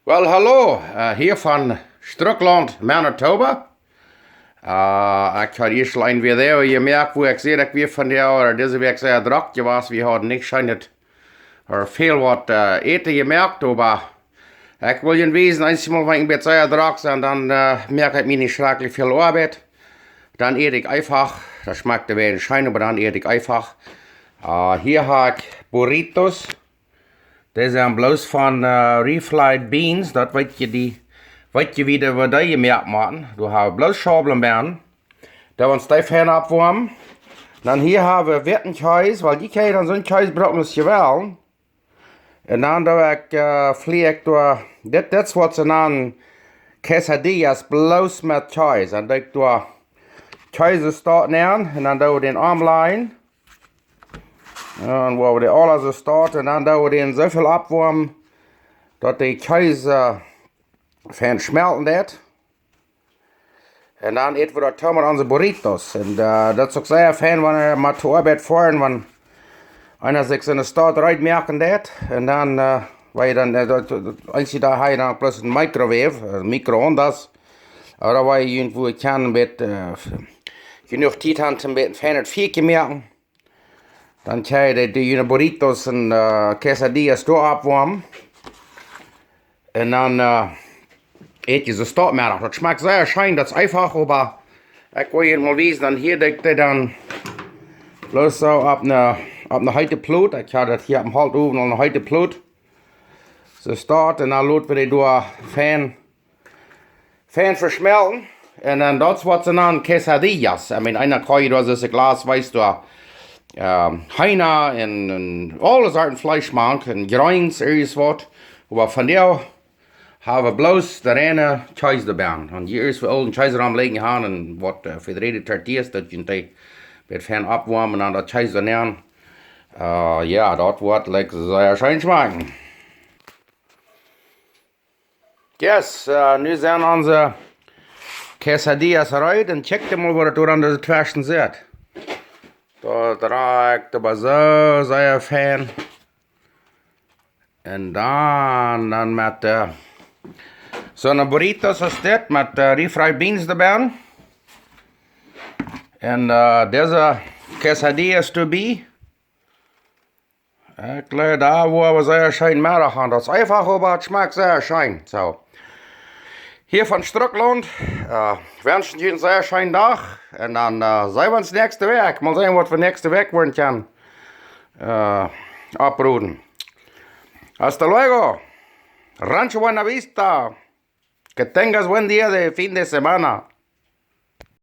Wel, hallo, hier van Strukland, Manitoba. Ik had eerst alleen weer daar, je merkt hoe ik zei dat ik weer van jou, deze week zeer druk was. We hadden niet schijnt veel wat eten gemerkt, maar ik wil je wezen, eenmaal wenn ich ein bisschen sehr druk zijn, dan merk ik me niet schrecklich veel arbeid. Dan eet ik einfach, das schmeckt weer een schijn, maar dan eet ik einfach. Hier heb ik burritos. Deze zijn bloos van refried beans, dat weet je wieder, wat je merkt man. Du hast bloos Schaublin bern. Da wir uns die Fähne abwärmen. Dann hier haben wir wetten kjees, weil die kan dan zo'n kjees brokken is gewel. En dan doe ik vlieg door, dit is wat ze dan quesadillas bloos met kjees. En doe ik door kjees starten aan, en dan doe we den arm lijn. En waar we die alles starten, en dan doen we den zoveel opwarmen, dat die kjees van smelten dat. En dan eten we dat toch met onze burritos. En dat is ook zeer fijn wanneer we met de arbeid voeren, want einer zich in de stad eruit merken dat. En dan, waar je dan, als je daar heb je dan plus een microwave, micro-ondas. Oder waar je irgendwo kan met genoeg tijd hebben om een fijn het viertje merken. Dan kan je die burritos en quesadillas door opwarmen. En dan eet je ze start mearach. Dat schmeckt sehr schön, dat is einfach, aber ik wil je mal wezen, dan hier denk ik dan bloß so op een heite ploot. Ik had het hier op een halt oven op een heite ploot. Ze start en dan laten we die door fijn verschmelten. En dan dat is wat ze dan quesadillas. Ik mean, einer kan je door zo'n glas, weißt du, Heina en alle soorten Fleisch maken, en Greins, ergens wat. Maar van jou hebben we bloos de reine kjees erbij. En hier is we al een kjees erom liggen gaan en wat verdrede tortillas, dat je die met fijn opwarmen en dan dat kjees erin. Ja, dat wordt lekker zeer schön smaken. Yes, nu zijn onze quesadillas eruit en check mal, wat het door aan de twersten zit. Dat ruikt aber zo zeer fijn. En dan met zo'n burritos als dit, met refried beans erbij. En deze quesadillas erbij. Ik leer daar waar we zeer schön mearach aan. Dat is einfach, aber het schmeckt zeer schön. So. Hier van Strukland. Wünschen jullie een zeer schönen dag. En dan zijn we ons nächste week. Mal sehen, wat we nächste week worden kan oproeden. Hasta luego. Rancho Buena Vista. Que tengas buen día de fin de semana.